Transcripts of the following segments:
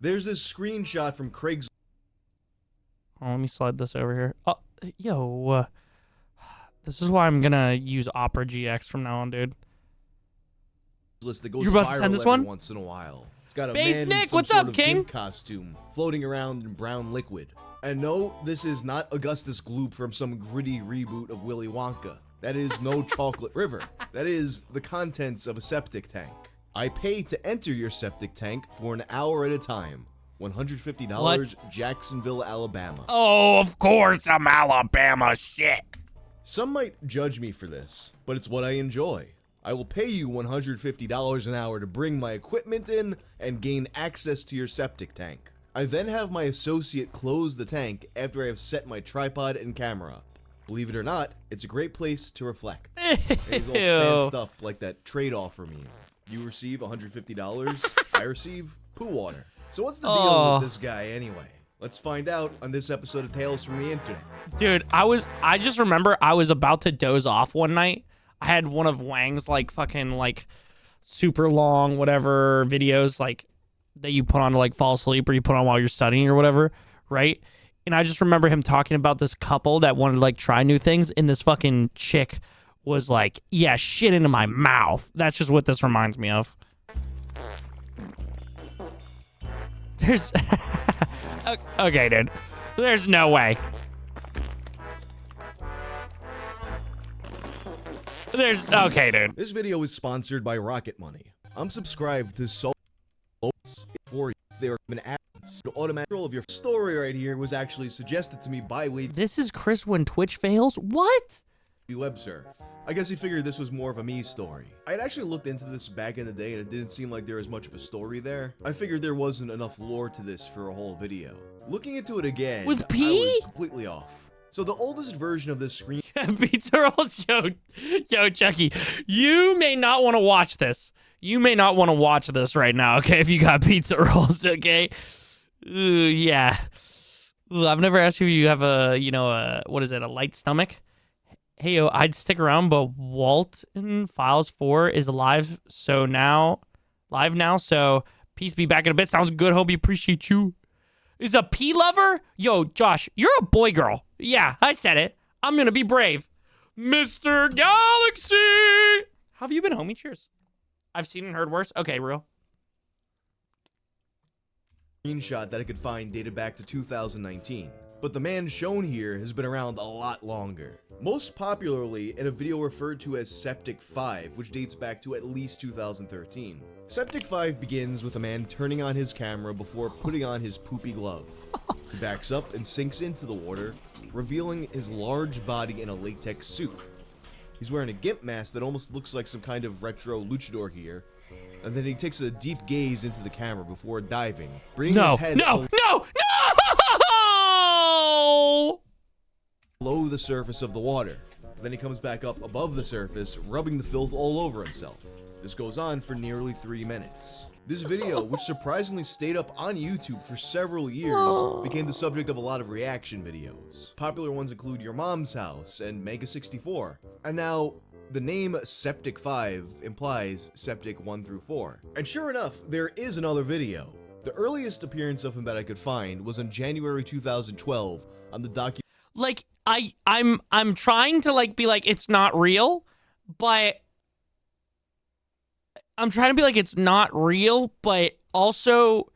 There's this screenshot from Craigslist. Oh, let me slide this over here. Yo, this is why I'm gonna use Opera GX from now on, dude. That goes You're about to viral send this every one? once in a while. It's got a Base man in Nick, some what's sort up, of King? gimp costume floating around in brown liquid. And no, this is not Augustus Gloop from some gritty reboot of Willy Wonka. That is no chocolate river. That is the contents of a septic tank. I pay to enter your septic tank for an hour at a time. $150, What? Jacksonville, Alabama. Oh, of course, I'm Alabama shit. Some might judge me for this, but it's what I enjoy. I will pay you $150 an hour to bring my equipment in and gain access to your septic tank. I then have my associate close the tank after I have set my tripod and camera up. Believe it or not, it's a great place to reflect. It's all stanced up like that trade-off for me. You receive $150, I receive poo water. So what's the deal with this guy anyway? Let's find out on this episode of Tales from the Internet. Dude, I just remember I was about to doze off one night. I had one of Wang's like fucking like super long whatever videos like that you put on to like fall asleep or you put on while you're studying or whatever, right? And I just remember him talking about this couple that wanted to like try new things, and this fucking chick was like, yeah, shit into my mouth. That's just what this reminds me of. There's okay, dude. There's no way. There's okay, dude. This video is sponsored by Rocket Money. I'm subscribed to so for there have been ads to automatic control of your story right here was actually suggested to me by This is Chris when Twitch fails? What? web surf. I guess he figured this was more of a me story. I had actually looked into this back in the day and it didn't seem like there was much of a story there. I figured there wasn't enough lore to this for a whole video. Looking into it again, With I P? was completely off. So the oldest version of this screen Pizza rolls, yo, Chucky, you may not want to watch this. You may not want to watch this right now, okay? If you got pizza rolls, okay? Ooh, yeah. Ooh, I've never asked you if you have what is it, a light stomach? Hey, yo, I'd stick around, but Walton Files 4 is live now, so peace be back in a bit. Sounds good, homie, appreciate you. Is a pea lover? Yo, Josh, you're a boy girl. Yeah, I said it. I'm gonna be brave. Mr. Galaxy! How have you been, homie? Cheers. I've seen and heard worse. Okay, real. screenshot that I could find dated back to 2019. But the man shown here has been around a lot longer. Most popularly in a video referred to as Septic 5, which dates back to at least 2013. Septic 5 begins with a man turning on his camera before putting on his poopy glove. He backs up and sinks into the water, revealing his large body in a latex suit. He's wearing a gimp mask that almost looks like some kind of retro luchador gear, and then he takes a deep gaze into the camera before diving, bringing his head No! below the surface of the water. Then he comes back up above the surface, rubbing the filth all over himself. This goes on for nearly 3 minutes. This video, which surprisingly stayed up on YouTube for several years, became the subject of a lot of reaction videos. Popular ones include Your Mom's House and Mega 64. And now, the name Septic 5 implies Septic 1 through 4. And sure enough, there is another video. The earliest appearance of him that I could find was in January 2012 on the documentary. Like, I'm trying to like be like it's not real, but I'm trying to be like it's not real, but also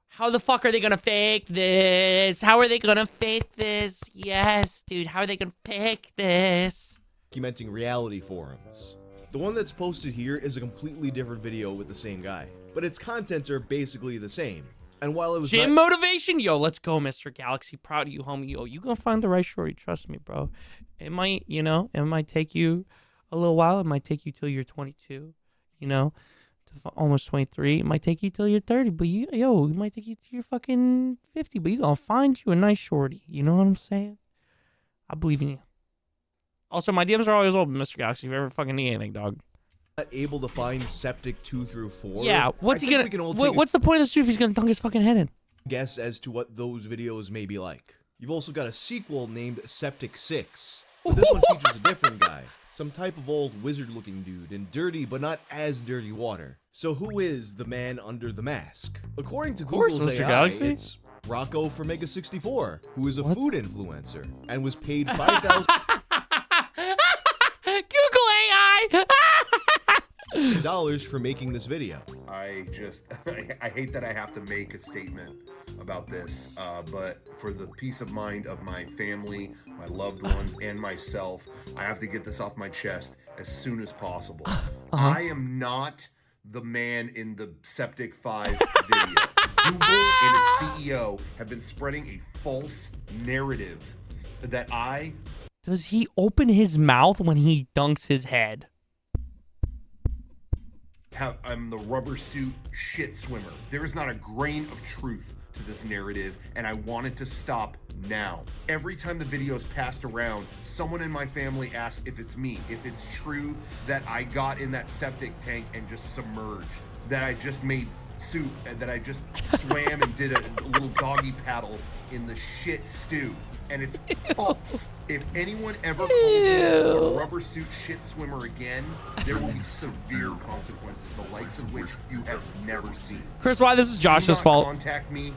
how the fuck are they gonna fake this? How are they gonna fake this? Yes, dude, how are they gonna fake this? Documenting reality forums. The one that's posted here is a completely different video with the same guy, but its contents are basically the same. And while it was Gym motivation, yo, let's go, Mr. Galaxy. Proud of you, homie. Yo, you gonna find the right shorty. Trust me, bro. It might, it might take you a little while. It might take you till you're 22, to almost 23. It might take you till you're 30, but it might take you till you're fucking 50, but you gonna find you a nice shorty. You know what I'm saying? I believe in you. Also, my DMs are always open, Mr. Galaxy. If you ever fucking need anything, dog. not able to find Septic 2 through 4. Yeah, what's he gonna? What's the point of the suit if he's gonna dunk his fucking head in? Guess as to what those videos may be like. You've also got a sequel named Septic 6. But this one features a different guy. Some type of old wizard-looking dude in dirty but not as dirty water. So who is the man under the mask? According to course, Google's Mr. AI, Galaxy. it's Rocco from Mega 64, who is a food influencer and was paid $5,000 Google AI. for making this video. I hate that I have to make a statement about this, but for the peace of mind of my family, my loved ones, and myself, I have to get this off my chest as soon as possible. I am not the man in the Septic 5 video. Google and its CEO have been spreading a false narrative that Does he open his mouth when he dunks his head? I'm the rubber suit shit swimmer. There is not a grain of truth to this narrative, and I want it to stop now. Every time the video is passed around, someone in my family asks if it's me, if it's true that I got in that septic tank and just submerged, that I just made soup, and that I just swam and did a little doggy paddle in the shit stew. And it's false. If anyone ever calls me a rubber suit shit swimmer again, there will be severe consequences, the likes of which you have never seen. Chris, why this is Josh's Do not fault? Contact me.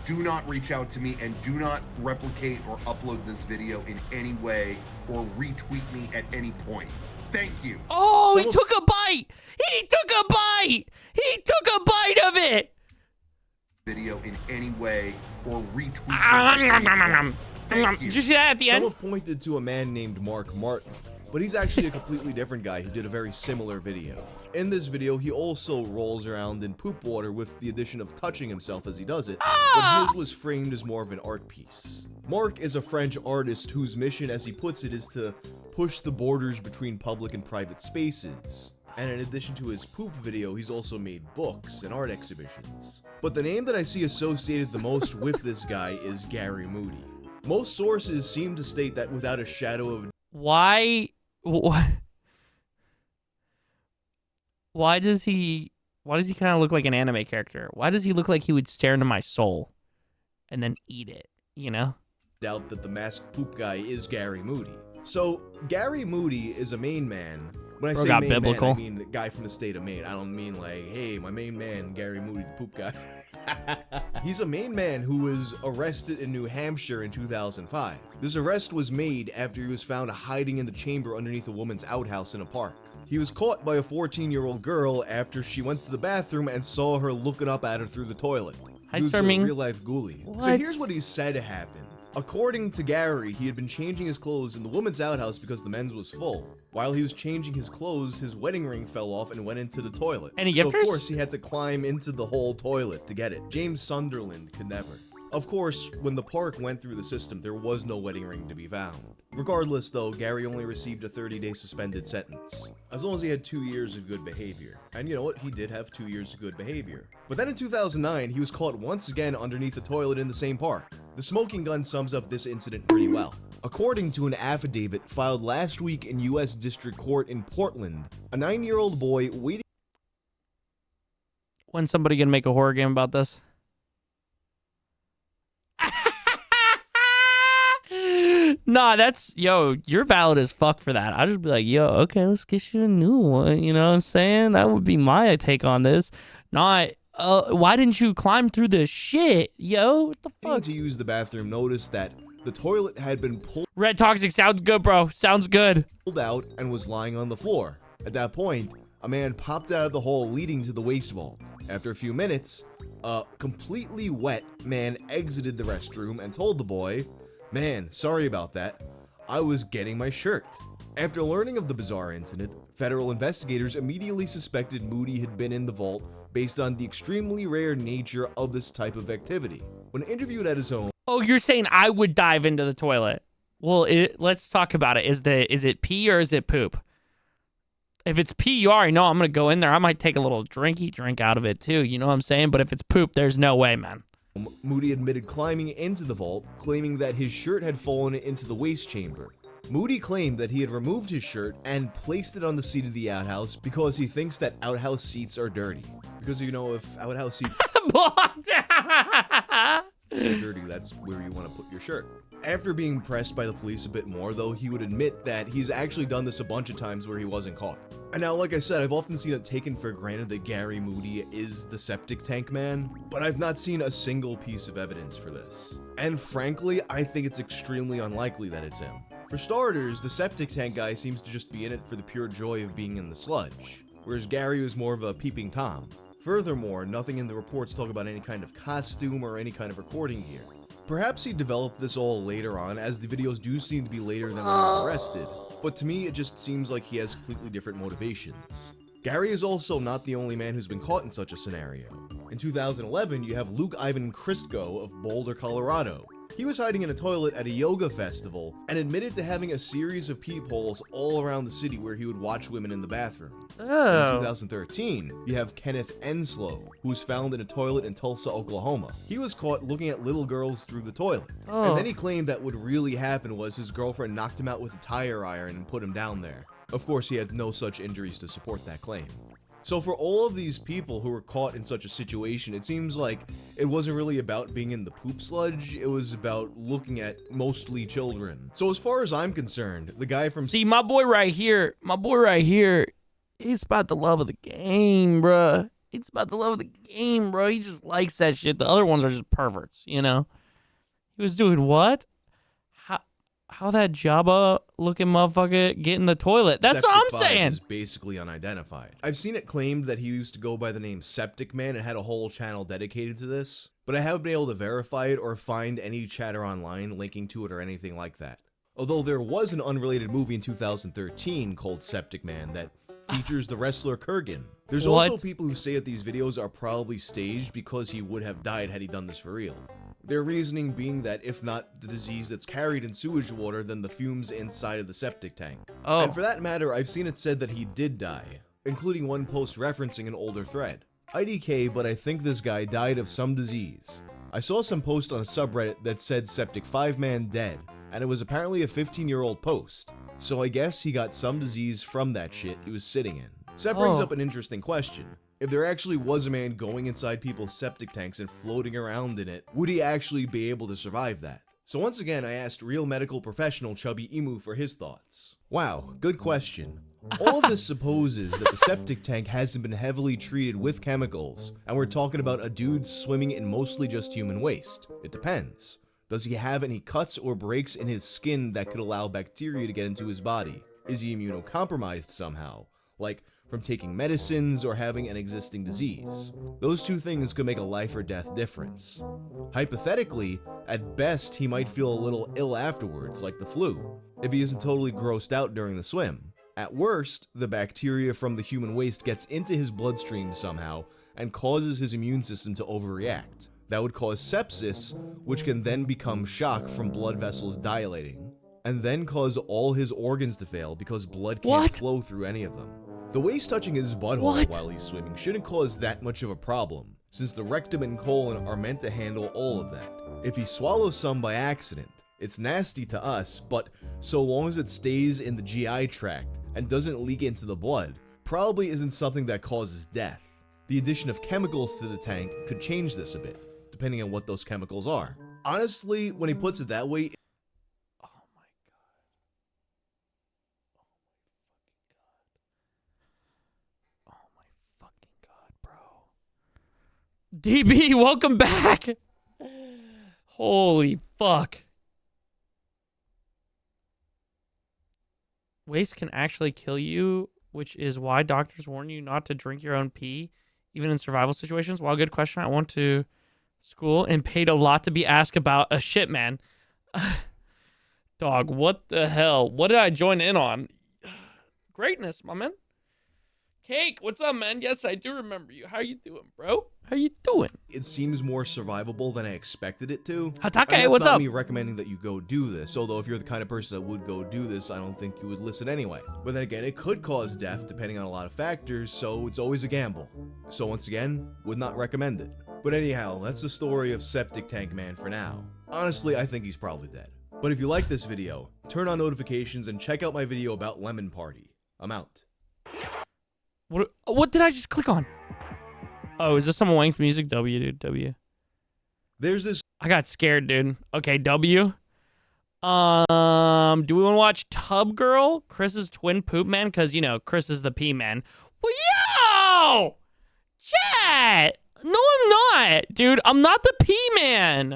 Do not reach out to me, and do not replicate or upload this video in any way or retweet me at any point. Thank you. Oh, he took a bite. He took a bite. He took a bite of it. Video in any way or retweet me. Did you see that at the Some end? have pointed to a man named Mark Martin, but he's actually a completely different guy who did a very similar video. In this video, he also rolls around in poop water with the addition of touching himself as he does it, but his was framed as more of an art piece. Mark is a French artist whose mission, as he puts it, is to push the borders between public and private spaces. And in addition to his poop video, he's also made books and art exhibitions. But the name that I see associated the most with this guy is Gary Moody. Most sources seem to state that without a shadow of Why does he kind of look like an anime character? Why does he look like he would stare into my soul and then eat it, you know? doubt that the masked poop guy is Gary Moody. So, Gary Moody is a Maine man. When I Bro say got Maine biblical. man, I mean the guy from the state of Maine. I don't mean like, hey, my main man, Gary Moody, the poop guy. He's a Maine man who was arrested in New Hampshire in 2005. This arrest was made after he was found hiding in the chamber underneath a woman's outhouse in a park. He was caught by a 14-year-old girl after she went to the bathroom and saw her looking up at her through the toilet. Hi, He was a Storming. real-life ghoulie. So What? here's what he said happened. According to Gary, he had been changing his clothes in the woman's outhouse because the men's was full. While he was changing his clothes, his wedding ring fell off and went into the toilet. Any So gifters? of course, he had to climb into the whole toilet to get it. James Sunderland could never. Of course, when the park went through the system, there was no wedding ring to be found. Regardless, though, Gary only received a 30-day suspended sentence, as long as he had 2 years of good behavior. And you know what? He did have 2 years of good behavior. But then in 2009, he was caught once again underneath a toilet in the same park. The smoking gun sums up this incident pretty well. According to an affidavit filed last week in U.S. District Court in Portland, a 9-year-old boy waiting. When's somebody gonna make a horror game about this? Nah, you're valid as fuck for that. I'd just be like, yo, okay, let's get you a new one. You know what I'm saying? That would be my take on this. Not, why didn't you climb through the shit, yo? What the fuck? to use the bathroom noticed that the toilet had been pulled Red Toxic sounds good, bro. Sounds good. out and was lying on the floor. At that point, a man popped out of the hole leading to the waste vault. After a few minutes, a completely wet man exited the restroom and told the boy, "Man, sorry about that. I was getting my shirt." After learning of the bizarre incident, federal investigators immediately suspected Moody had been in the vault based on the extremely rare nature of this type of activity. When interviewed at his home, Oh, you're saying I would dive into the toilet? Well, let's talk about it. Is it pee or is it poop? If it's pee, you already know I'm gonna go in there. I might take a little drink out of it too. You know what I'm saying? But if it's poop, there's no way, man. Moody admitted climbing into the vault, claiming that his shirt had fallen into the waste chamber. Moody claimed that he had removed his shirt and placed it on the seat of the outhouse because he thinks that outhouse seats are dirty. Because, you know, if outhouse seats are dirty, that's where you want to put your shirt. After being pressed by the police a bit more, though, he would admit that he's actually done this a bunch of times where he wasn't caught. And now, like I said, I've often seen it taken for granted that Gary Moody is the septic tank man, but I've not seen a single piece of evidence for this. And frankly, I think it's extremely unlikely that it's him. For starters, the septic tank guy seems to just be in it for the pure joy of being in the sludge, whereas Gary was more of a peeping Tom. Furthermore, nothing in the reports talk about any kind of costume or any kind of recording gear. Perhaps he developed this all later on, as the videos do seem to be later than when he was arrested, but to me it just seems like he has completely different motivations. Gary is also not the only man who's been caught in such a scenario. In 2011, you have Luke Ivan Crisco of Boulder, Colorado. He was hiding in a toilet at a yoga festival and admitted to having a series of peepholes all around the city where he would watch women in the bathroom. Oh. In 2013, you have Kenneth Enslow, who was found in a toilet in Tulsa, Oklahoma. He was caught looking at little girls through the toilet. Oh. And then he claimed that what really happened was his girlfriend knocked him out with a tire iron and put him down there. Of course, he had no such injuries to support that claim. So for all of these people who were caught in such a situation, it seems like it wasn't really about being in the poop sludge, it was about looking at mostly children. So as far as I'm concerned, the guy from— See, my boy right here, he's about the love of the game, bruh. It's about the love of the game, bro. He just likes that shit. The other ones are just perverts, you know? He was doing what? How that Jabba-looking motherfucker get in the toilet? That's Septic what I'm 5 saying. is basically unidentified. I've seen it claimed that he used to go by the name Septic Man and had a whole channel dedicated to this, but I haven't been able to verify it or find any chatter online linking to it or anything like that. Although there was an unrelated movie in 2013 called Septic Man that features the wrestler Kurgan. There's also people who say that these videos are probably staged because he would have died had he done this for real. Their reasoning being that if not the disease that's carried in sewage water, then the fumes inside of the septic tank. Oh. And for that matter, I've seen it said that he did die, including one post referencing an older thread. IDK, but I think this guy died of some disease. I saw some post on a subreddit that said Septic 5 Man dead, and it was apparently a 15-year-old post. So I guess he got some disease from that shit he was sitting in. So that brings up an interesting question. If there actually was a man going inside people's septic tanks and floating around in it, would he actually be able to survive that? So once again, I asked real medical professional Chubby Emu for his thoughts. Wow, good question. All of this supposes that the septic tank hasn't been heavily treated with chemicals, and we're talking about a dude swimming in mostly just human waste. It depends. Does he have any cuts or breaks in his skin that could allow bacteria to get into his body? Is he immunocompromised somehow? Like from taking medicines or having an existing disease? Those two things could make a life or death difference. Hypothetically, at best he might feel a little ill afterwards, like the flu, if he isn't totally grossed out during the swim. At worst, the bacteria from the human waste gets into his bloodstream somehow and causes his immune system to overreact. That would cause sepsis, which can then become shock from blood vessels dilating, and then cause all his organs to fail because blood can't flow through any of them. The waste touching his butthole while he's swimming shouldn't cause that much of a problem, since the rectum and colon are meant to handle all of that. If he swallows some by accident, it's nasty to us, but so long as it stays in the GI tract and doesn't leak into the blood, probably isn't something that causes death. The addition of chemicals to the tank could change this a bit, depending on what those chemicals are. Honestly, when he puts it that way, Oh my fucking god, bro. DB, welcome back. Holy fuck. Waste can actually kill you, which is why doctors warn you not to drink your own pee, even in survival situations. Well, good question. I went to school and paid a lot to be asked about a shit, man. Dog, what the hell? What did I join in on? Greatness, my man. Cake, what's up, man? Yes, I do remember you. How you doing, bro? How you doing? it seems more survivable than I expected it to. Hatake, I mean, what's that's not up? me recommending that you go do this, although if you're the kind of person that would go do this, I don't think you would listen anyway. But then again, it could cause death depending on a lot of factors, so it's always a gamble. So once again, would not recommend it. But anyhow, that's the story of Septic Tank Man for now. Honestly, I think he's probably dead. But if you like this video, turn on notifications and check out my video about Lemon Party. I'm out. What did I just click on? Oh, is this someone Wang's music? W, dude, W. There's this I got scared, dude. Okay, W. Do we want to watch Tub Girl? Chris's twin poop man? Because, you know, Chris is the pee man. Well, yo! Chat! No, I'm not, dude. I'm not the pee man.